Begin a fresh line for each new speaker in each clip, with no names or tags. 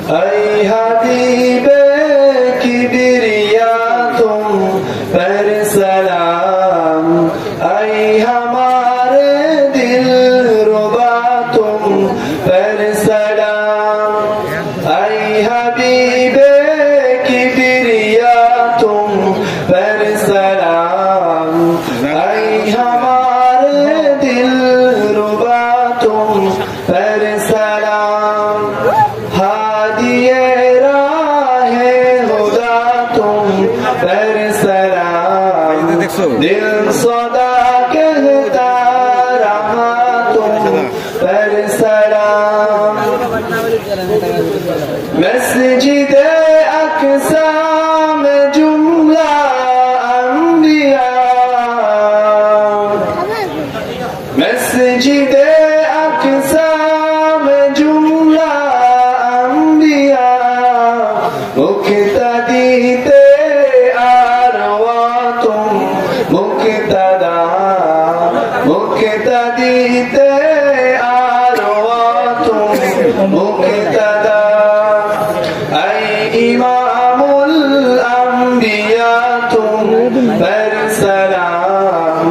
ऐ हबीबे किबरिया तुम पर सलाम, ऐ हमारे दिल रुबा तुम पर सलाम, ऐ हबीबे किबरिया तुम पर सलाम, ऐ हमारे दिल रुबा तुम पर सलाम, हादिए राहे खुदा तुम पर सलाम, दिल सदा कहता रहा तुम पर सलाम, मस्जिद अक्सा में जुमला अंबिया, मस्जिद अक्सा में जुमला अंबिया, मुक्तदी ते आरवा तुम मुक्तदा, मुक्तदी ते आरवा तुम मुक्तदा, ऐ इमामुल अंबिया तुम पर सलाम,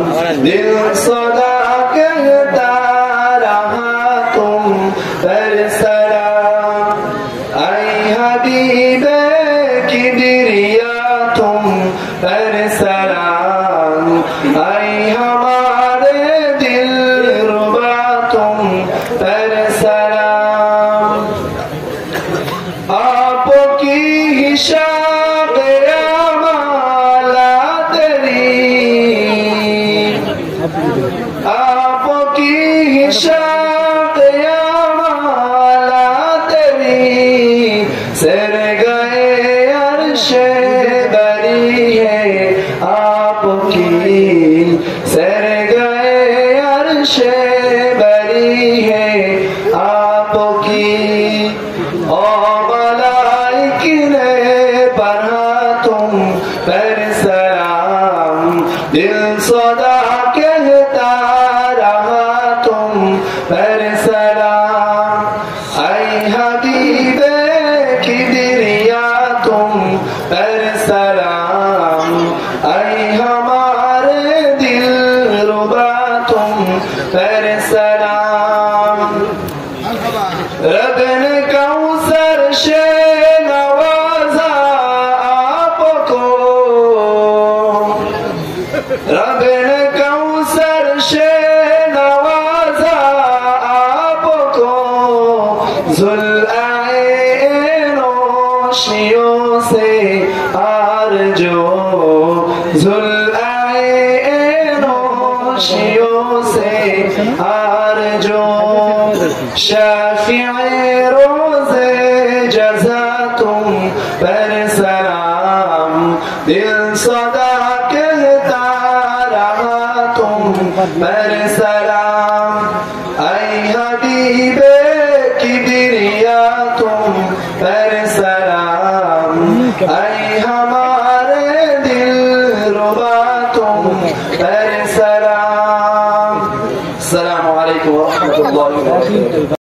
दिल सदा कहता रहा तुम पर सलाम, ऐ हबीबे किबरिया तुम पर सलाम, ऐ हमारे दिल रुबा तुम पर सलाम, आपकी ही शान माला तेरी, आपकी ही शान माला तेरी, सर गए अर्शे बरी है आपकी, सर गए अर्शे बरी है आपकी, ओ मलाइक ने पढ़ा तुम पर सलाम, दिल सदा कहता रहा तुम पर सलाम, ऐ हबीबे किबरिया तुम पर सलाम, ऐ हमारे दिल रुबा तुम पर सलाम, रब ने कौसर से नवाजा आपको, रब ने कौसर से नवाजा आपको, ज़ुल्आए नौशियों से आरज़ू, ज़ुल्आए नौशियों से आरज़ू, शाफ़िए रोज़े जज़ा तुम पर सलाम, दिल सदा कहता रहा तुम पर सलाम, ऐ हबीबे किबरिया तुम पर सलाम, ऐ हमारे दिल रुबा तुम पर सलाम। अस्सलामु अलैकुम व रहमतुल्लाहि व बरकातुहू।